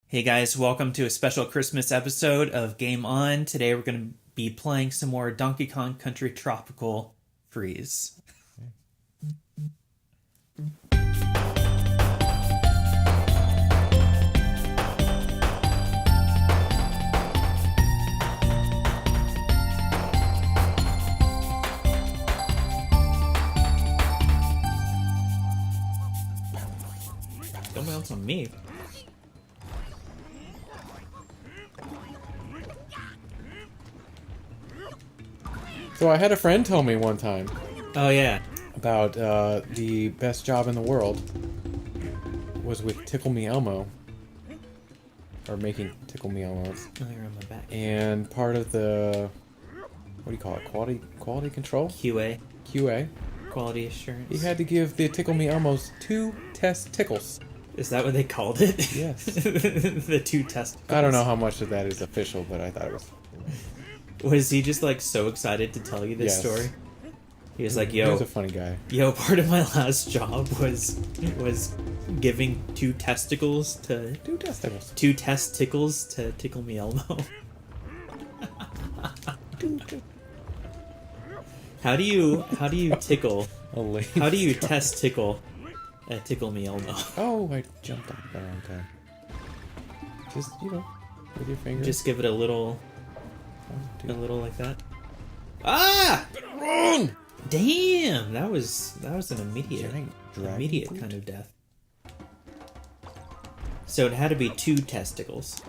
Hey guys, welcome to a special Christmas episode of Game On. Today we're going to be playing some more Donkey Kong Country Tropical Freeze. Don't bounce on me. So I had a friend tell me one time Oh yeah. about the best job in the world was with Tickle Me Elmo. Or making Tickle Me Elmos. Oh, you're on my back. And part of the, what do you call it, quality control? QA, QA. Quality Assurance. He had to give the Tickle Me Elmos 2 test tickles. Is that what they called it? Yes. The two test. I don't know how much of that is official, but I thought it was... Was he just like so excited to tell you this Yes. story? He was like, He "Yo, was a funny guy. part of my last job was giving two testicles to 2 testicles. two testicles to Tickle Me Elmo." How do you tickle? A Leif How do you truck. test tickle at Tickle Me Elmo? Oh, I jumped off the wrong time. Just, with your finger. Just give it a little One, 2. like that. Ah! Wrong! Damn, that was an immediate Dragon fruit? kind of death. So it had to be 2 testicles.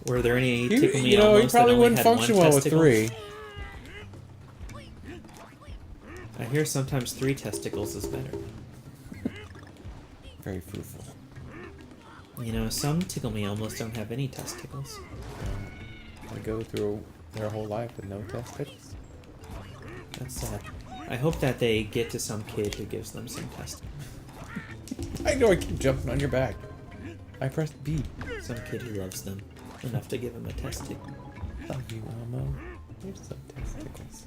Were there any Tickle Me You Elmos he that probably only wouldn't had function one well with testicle? 3. I hear sometimes 3 testicles is better. Very fruitful. You know, some Tickle Me Elmos don't have any testicles. They go through their whole life with no testicles. That's sad. I hope that they get to some kid who gives them some testicles. I know I keep jumping on your back. I pressed B. Some kid who loves them enough to give them a testicle. Love you, Elmo. Here's some testicles.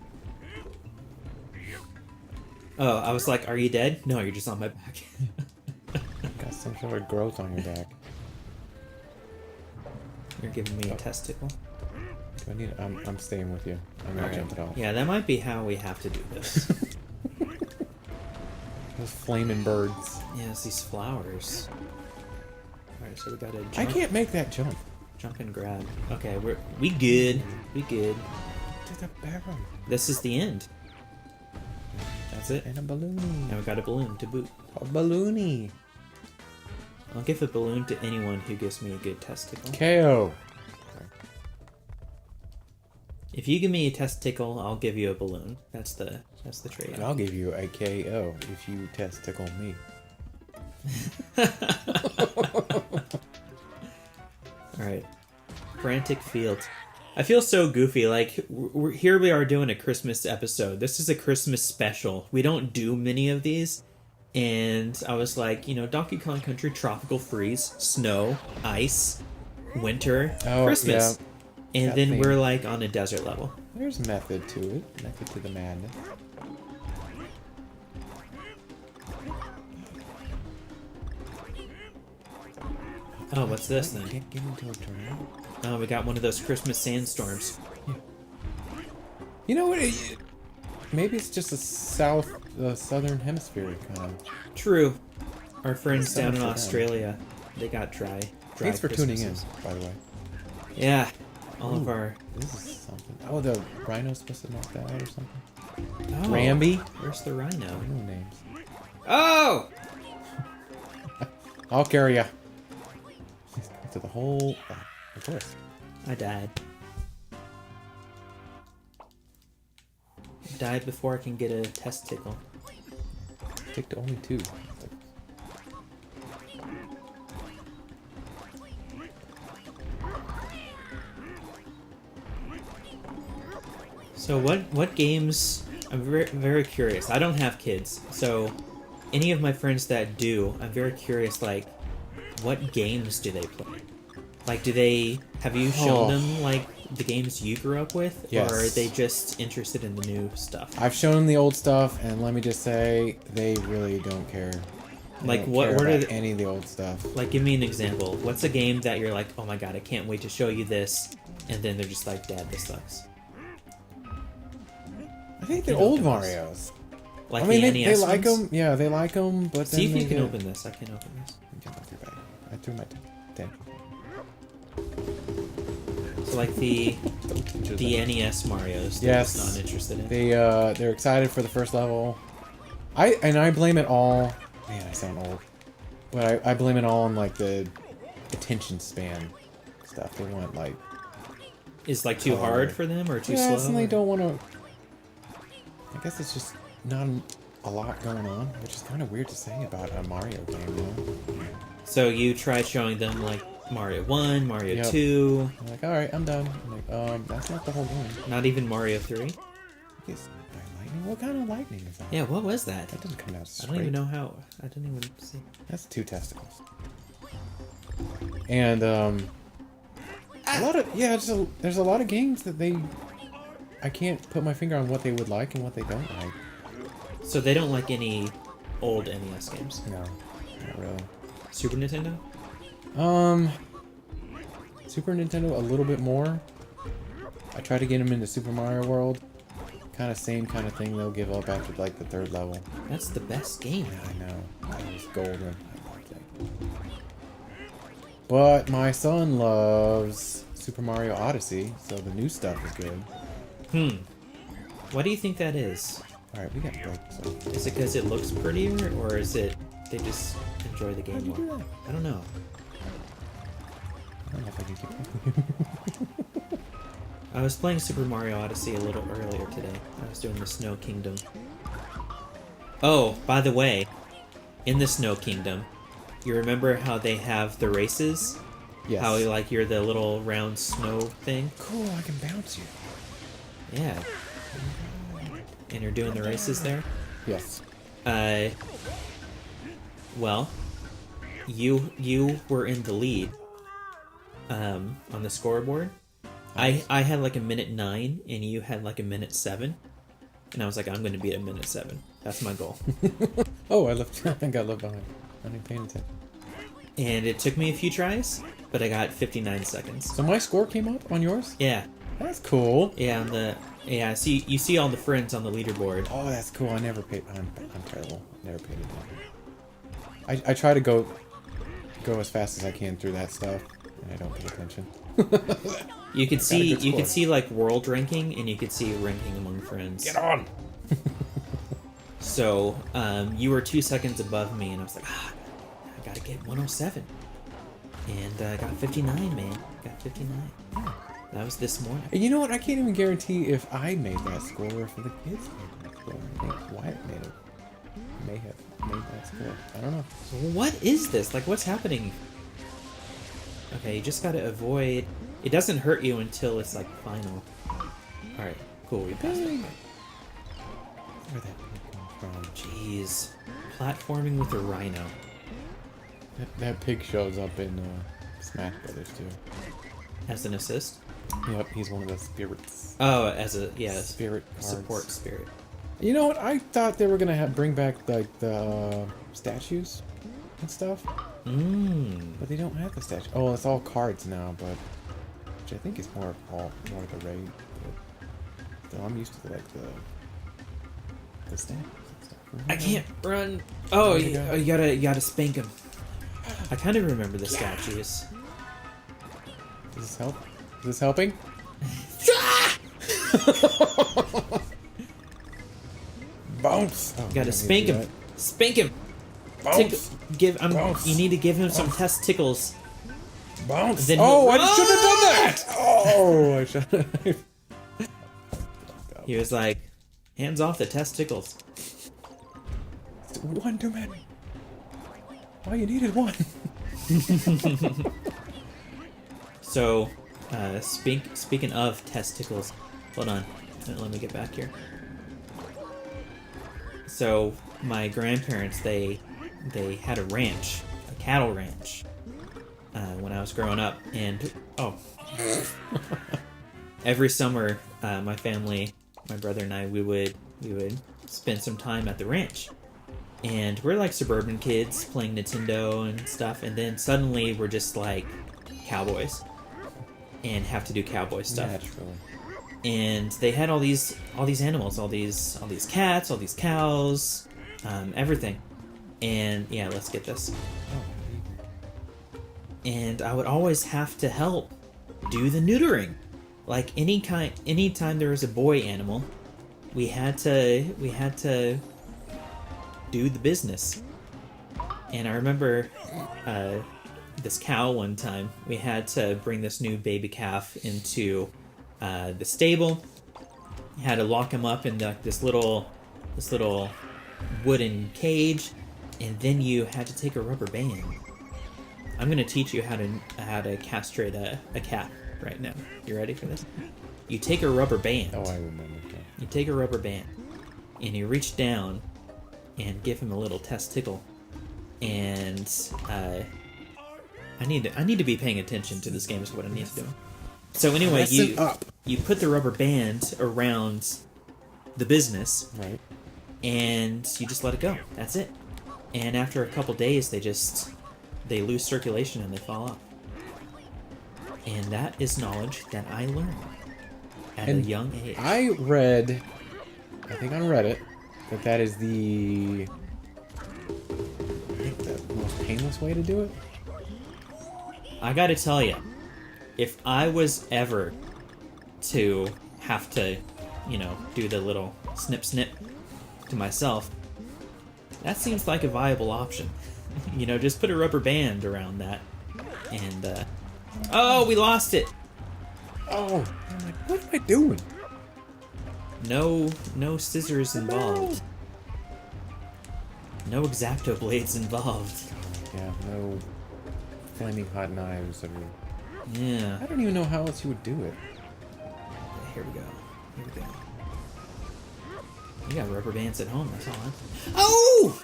Oh, I was like, are you dead? No, you're just on my back. Got some sort of growth on your back. You're giving me a testicle. Do I need? I'm staying with you. I'm gonna jump it off. Yeah, that might be how we have to do this. Those flaming birds. Yeah, it's these flowers. Alright, so we gotta jump. I can't make that jump. Jump and grab. Okay, we good. We good. To the barrel. This is the end. That's it. And a balloon. Now we got a balloon to boot. A balloony. I'll give a balloon to anyone who gives me a good testicle. KO. If you give me a testicle, I'll give you a balloon. That's the trade. And I'll give you a KO if you testicle me. Alright. Frantic Fields. I feel so goofy. Like, here we are doing a Christmas episode. This is a Christmas special. We don't do many of these. And I was like, Donkey Kong Country Tropical Freeze, snow, ice, winter, Oh, Christmas. yeah. And That then theme. we're like on a desert level. There's method to it. Method to the madness. Oh, what's this then? Can't get into a tornado. Oh, we got one of those Christmas sandstorms. You know what? Maybe it's just a southern hemisphere kind of. True. Our friends Summer down in for them. Australia, they got dry Thanks for tuning in, Christmases. by the way. Yeah. All of our... This is something. Oh, the rhino's supposed to knock that out or something. Oh, Ramby? where's the rhino? No names. Oh! I'll carry ya. To the whole. Of course. I died. Died before I can get a testicle. Stick to only 2. So what games... I'm very, very curious. I don't have kids, so any of my friends that do, I'm very curious, like, what games do they play? Like, have you shown them, like, the games you grew up with? Yes. Or are they just interested in the new stuff? I've shown them the old stuff, and let me just say, they really don't care. Like, don't what care are about the, any of the old stuff. like, give me an example. What's a game that you're like, oh my god, I can't wait to show you this, and then they're just like, Dad, this sucks. I think the can't old open this. Marios. Like I mean, the they NES like ones? them. Yeah, they like them, but See then if they you can get... open this. I can open this. Jump off your back. I threw my 10. So like the Just NES Mario's, they're Yes. just not interested in. they're excited for the first level. I blame it all. Man, I sound old. But I blame it all on like the attention span stuff. They want like Is like too hard for them or too yes, slow? and they or- don't want to. I guess it's just not a lot going on, which is kind of weird to say about a Mario game, you know? So you try showing them like Mario 1, Mario Yep. 2, I'm like, all right, I'm done. I'm like, that's not the whole game. not even Mario 3? It's by lightning. What kind of lightning is that? Yeah, what was that? That doesn't come out I straight. don't even know how. I didn't even see. That's 2 testicles. And a lot of there's a lot of games that I can't put my finger on what they would like and what they don't like. So they don't like any old NES games. No, not really. Super Nintendo? Super Nintendo a little bit more. I try to get them into Super Mario World. Kind of same kind of thing. They'll give up after like the 3rd level. That's the best game. Yeah, I know. It was golden. But my son loves Super Mario Odyssey, so the new stuff is good. What do you think that is? All right, we got to break this up. Is it because it looks prettier, or is it they just enjoy the game How'd you do more? that? I don't know. I don't know if I can keep I was playing Super Mario Odyssey a little earlier today. I was doing the Snow Kingdom. Oh, by the way, in the Snow Kingdom, you remember how they have the races? Yes. How like you're the little round snow thing? Cool, I can bounce you. Yeah. And you're doing the races there? Yes. Well, you were in the lead on the scoreboard. I had like a minute 9 and you had like a minute 7. And I was like, I'm gonna be at a minute 7. That's my goal. Oh, I think I left behind. I didn't pay attention. And it took me a few tries, but I got 59 seconds. So my score came up on yours? Yeah. That's cool. Yeah, see you see all the friends on the leaderboard. Oh, that's cool. I never paid. I'm terrible. Never paid attention. I try to go as fast as I can through that stuff, and I don't pay attention. You could Got a see good you score. could see like world ranking and you could see ranking among friends. Get on! So, you were 2 seconds above me, and I was like, I gotta get 107. And I got 59, man. Got 59. Yeah, that was this morning. And you know what? I can't even guarantee if I made that score or if the kids made that score. I think Wyatt may have made that score. I don't know. What is this? Like, what's happening? Okay, you just gotta avoid... It doesn't hurt you until it's, like, final. Alright, cool, we passed it. Where that pig come from? Jeez. Platforming with a rhino. That pig shows up in Smash Brothers too. As an assist? Yep, he's one of the spirits. Oh, as a, yeah, Spirit cards. support spirit. You know what? I thought they were gonna bring back like the statues and stuff, but they don't have the statue. Oh, it's all cards now, but which I think is more the raid. But still, I'm used to like the statues and stuff. I can't run. Oh, you go. you gotta spank him. I kind of remember the statues. Does this help? Is this helping? Bounce! Oh, You gotta I spank need to him. do Spank him. that. Bounce! Bounce. You need to give him some testicles. Bounce! Then Oh, he'll- I shouldn't have done that! Oh, I should have. He was like, hands off the testicles. One too many. All you needed one. So, speaking of testicles, hold on, let me get back here. So, my grandparents, they had a ranch, a cattle ranch, when I was growing up, and every summer, my family, my brother and I, we would spend some time at the ranch, And we're like suburban kids playing Nintendo and stuff, and then suddenly we're just like cowboys and have to do cowboy stuff. Naturally. And they had all these animals, all these cats, all these cows, everything. And yeah, let's get this. And I would always have to help do the neutering. Like anytime there was a boy animal, we had to do the business. And I remember this cow one time, we had to bring this new baby calf into the stable. Had to lock him up in this little wooden cage, and then you had to take a rubber band. I'm gonna teach you how to castrate a cat right now. You ready for this? You take a rubber band. Oh, I remember that. You take a rubber band, and you reach down and give him a little testicle. And I need to be paying attention to this game is what I need to do. So anyway, you put the rubber band around the business, right, and you just let it go. That's it. And after a couple days, they lose circulation and they fall off. And that is knowledge that I learned at a young age. I read, I think on Reddit, that is the most painless way to do it. I gotta tell you, if I was ever to have to, do the little snip to myself, that seems like a viable option. Just put a rubber band around that. And, oh, we lost it! Oh, I'm like, what am I doing? No scissors involved. No X-Acto blades involved. Yeah, no flaming hot knives or... Yeah. I don't even know how else you would do it. Here we go. You got rubber bands at home, that's all I'm... Oh!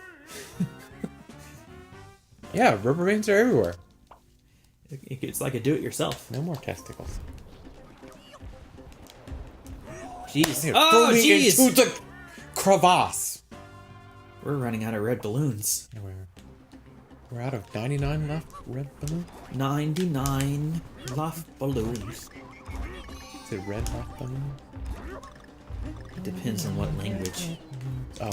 Yeah, rubber bands are everywhere. It's like a do-it-yourself. No more testicles. Jeez. Oh, jeez! Into the crevasse. We're running out of red balloons. We're out of 99 left red balloons? 99 left balloons. Is it red left balloon? It depends on what language. Oh.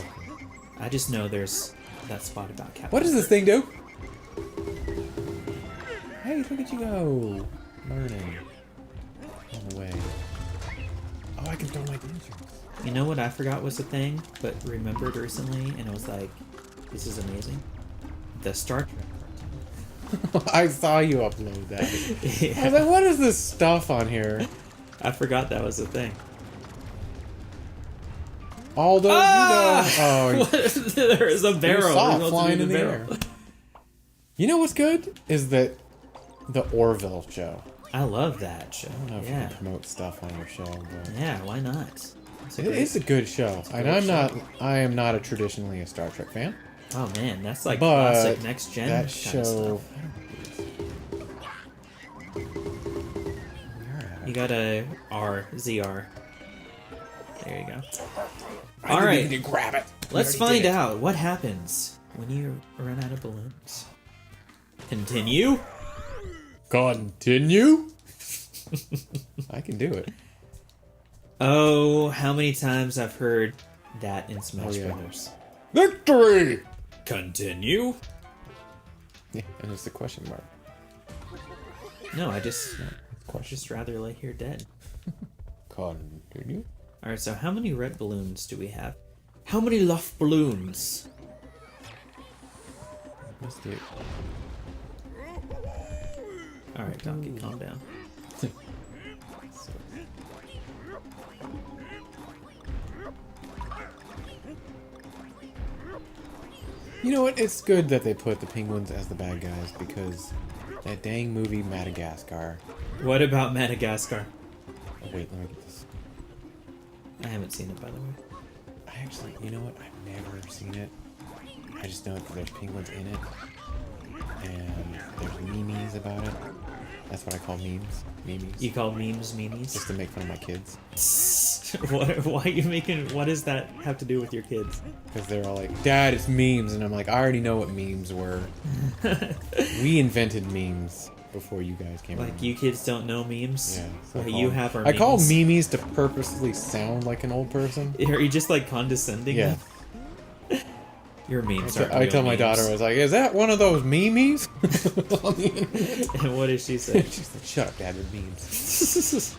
I just know there's that spot about Captain. What does this thing do? Hey, look at you go. Learning. On the way. Oh, I can throw my dancers. You know what I forgot was a thing, but remembered recently, and it was like, this is amazing? The Star Trek. I saw you upload that. Yeah. I was like, what is this stuff on here? I forgot that was a thing. Although, oh, there's a barrel. You saw it flying in the air. You know what's good? Is that the Orville show. I love that show. I don't know if you can promote stuff on your show, but... Yeah, why not? It's a good show. And I am not traditionally a Star Trek fan. Oh man, that's like classic next gen. That show... You got a ZR. There you go. All right, to grab it. Let's find out what happens when you run out of balloons. Continue. Continue? I can do it. Oh, how many times I've heard that in Smash Brothers. Victory! Continue? Yeah, and it's a question mark. No, I just rather lay here dead. Continue? Alright, so how many red balloons do we have? How many Luff balloons? Let's do it. Alright, Donkey, calm down. You know what? It's good that they put the penguins as the bad guys because that dang movie Madagascar. What about Madagascar? Oh, wait, let me get this. I haven't seen it, by the way. I actually, you know what? I've never seen it. I just know that there's penguins in it. And there's memes about it. That's what I call memes. Memes. You call memes memes? Just to make fun of my kids. Why are you making? What does that have to do with your kids? Because they're all like, Dad, it's memes. And I'm like, I already know what memes were. We invented memes before you guys came Like around. you kids don't know memes? Yeah. Well, you have our I call memes. memes to purposely sound like an old person. Are you just like condescending? Yeah. Your memes are. I tell my daughter, I was like, is that one of those memes? On the internet. And what did she say? She said, shut up, Dad, they're memes.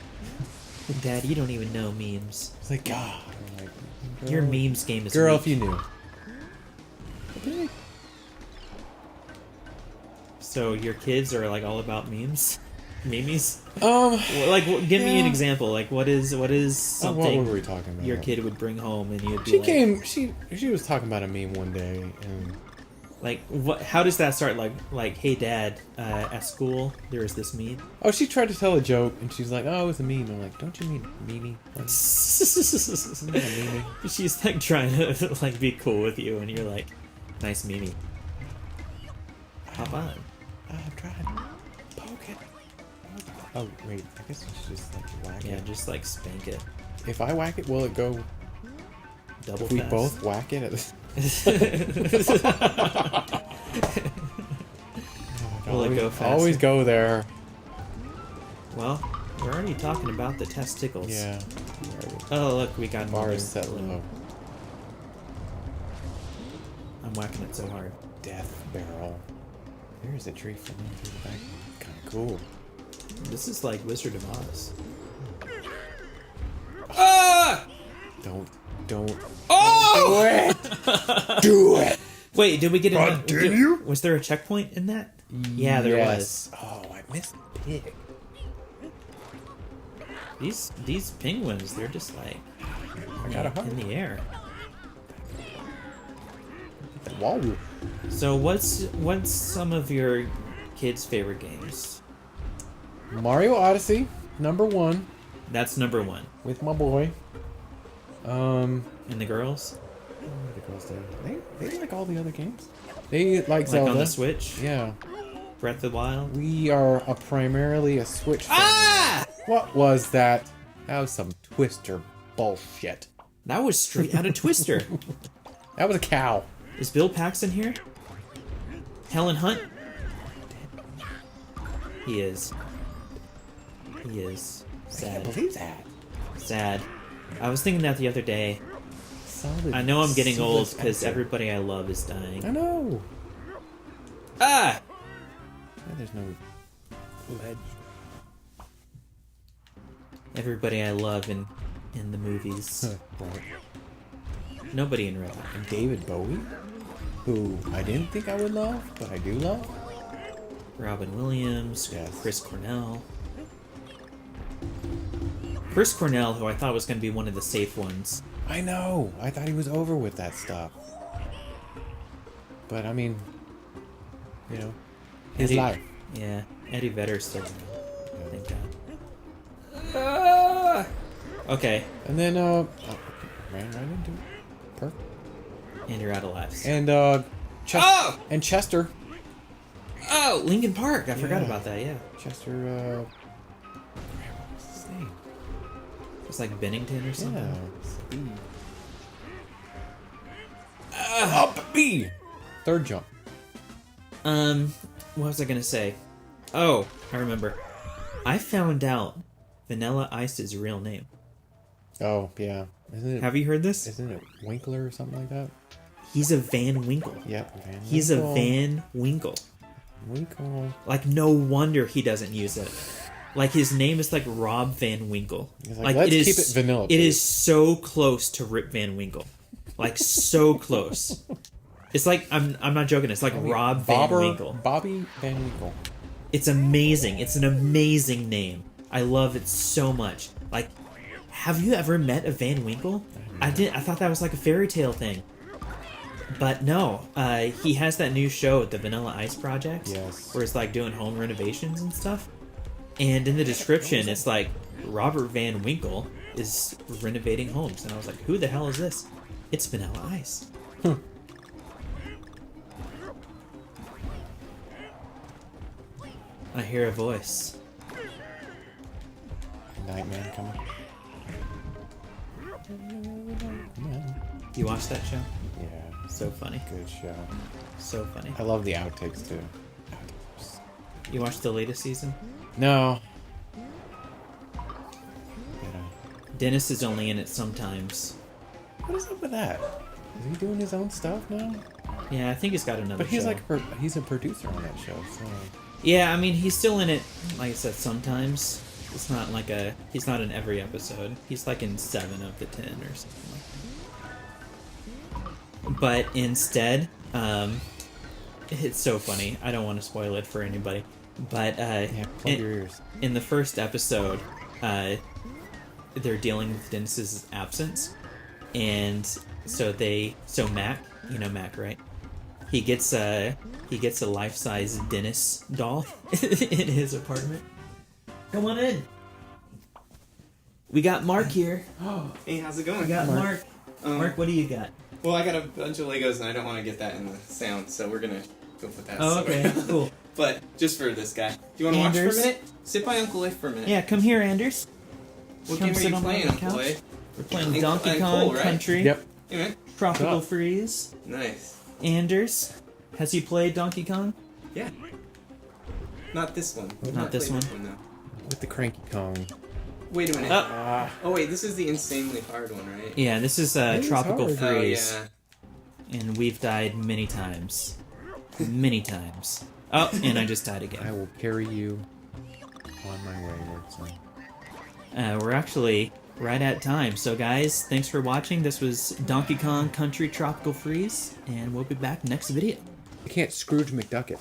Dad, you don't even know memes. I was like, God. I'm like, girl, Your memes game is girl, weak. if you knew. Okay. So your kids are like all about memes? Memes? Um, Like, give me an yeah. example. Like, what is what something were we talking about? your kid would bring home and you'd be She like, came. She was talking about a meme one day, and like, what? How does that start? Like, hey, Dad, at school there is this meme. oh, she tried to tell a joke, and she's like, "Oh, it's a meme." I'm like, "Don't you mean meme? Isn't that a meme?" She's like trying to like be cool with you, and you're like, nice meme. Hop on. I'm trying. Poke it. Oh wait, I guess you should just like whack Yeah, it. just like spank it. If I whack it, will it go? Double If we fast. both whack it at the Will it go faster? Always go there. Well, we're already talking about the testicles. Yeah. Oh, look, we got Bar another is set balloon. low. I'm whacking it so hard. Death barrel. There is a tree falling through the back. Kind of cool. This is like Wizard of Oz. Ah! Don't. Oh! Do it. Do it. Wait, did we get God damn you. Was there a checkpoint in that? Yeah, there was. Oh, I missed the pig. These penguins, they're just like I got a heart. in the air. Whoa. So what's some of your kids' favorite games? Mario Odyssey, #1, That's number one. with my boy. And the girls? What are the girls do? They like all the other games. They like Like Zelda. on the Switch? Yeah. Breath of the Wild? We are primarily a Switch family. Ah! What was that? That was some Twister bullshit. That was straight out of Twister. That was a cow. Is Bill Paxton here? Helen Hunt? He is. He is. I Sad. can't believe that. Sad. I was thinking that the other day. Solid I know I'm getting old Seedless because Actor. everybody I love is I dying. know. Ah! Yeah, there's no ledge. Everybody I love in the movies. Right. Nobody in real life. And David Bowie, who I didn't think I would love, but I do love. Robin Williams, Yes. Chris Cornell. Chris Cornell, who I thought was going to be one of the safe ones. I know. I thought he was over with that stuff. But I mean, you know, his Eddie- life. Yeah, Eddie Vedder's still around. Yeah. Thank God. Okay, And then ran right into it. Perk. and you're out of lives. And Chester. Oh! And Chester. Oh, Lincoln Park. I forgot Yeah. about that. Yeah, Chester. What's his name? it's like Bennington or something. Yeah. Up B. Third jump. What was I gonna say? Oh, I remember. I found out Vanilla Ice's real name. Oh yeah. Isn't it? Have you heard this? Isn't it Winkler or something like that? He's a Van Winkle. Yep. Van He's a Winkle. Van Winkle. Winkle. Like, no wonder he doesn't use it. Like, his name is like Rob Van Winkle. He's like, let's keep it vanilla, It please." is so close to Rip Van Winkle. Like, so close. It's like, I'm not joking. It's like Rob Van Winkle. Bobby Van Winkle. It's amazing. It's an amazing name. I love it so much. Like, have you ever met a Van Winkle? I thought that was like a fairy tale thing. But no, he has that new show, the Vanilla Ice Project. Yes. Where it's like doing home renovations and stuff. And in the description, it's like Robert Van Winkle is renovating homes. And I was like, who the hell is this? It's Vanilla Ice. I hear a voice. Nightman coming. You watch that show? Yeah. So funny. Good show. So funny. I love the outtakes too. You watched the latest season? No. Dennis is only in it sometimes. What is up with that? Is he doing his own stuff now? Yeah, I think he's got another But he's show. like he's a producer on that show, so Yeah, I mean, he's still in it, like I said, sometimes. It's not like he's not in every episode. He's like in 7 of the 10 or something like that. But instead, it's so funny. I don't want to spoil it for anybody. But yeah, plug your ears. in the first episode, they're dealing with Dennis's absence. And so Mac, you know Mac, right? He gets a life-size Dennis doll in his apartment. Come on in. We got Mark here. Hey, how's it going? We got Mark. Mark, what do you got? Well, I got a bunch of Legos and I don't want to get that in the sound, so we're gonna go with that. Oh, okay, cool. But just for this guy, do you want to watch for a Anders? minute? Sit by Uncle Leif for a minute. Yeah, come here, Anders. What come game are sit you on my playing, Uncle couch. Leif? We're playing Ain't- Donkey ain't Kong cool, right? Country. Yep. Hey man. Tropical What's up? Freeze. Nice. Anders, has he played Donkey Kong? Yeah. Not this one. Not this played one? though. With the Cranky Kong. Wait a minute. Oh. Oh wait, this is the insanely hard one, right? Yeah, this is It is Tropical hard. Freeze. Oh yeah. And we've died many times. Many times. Oh, and I just died I again. will carry you on my wayward son. We're actually right at time. So guys, thanks for watching. This was Donkey Kong Country Tropical Freeze, and we'll be back next video. I can't Scrooge McDuck it.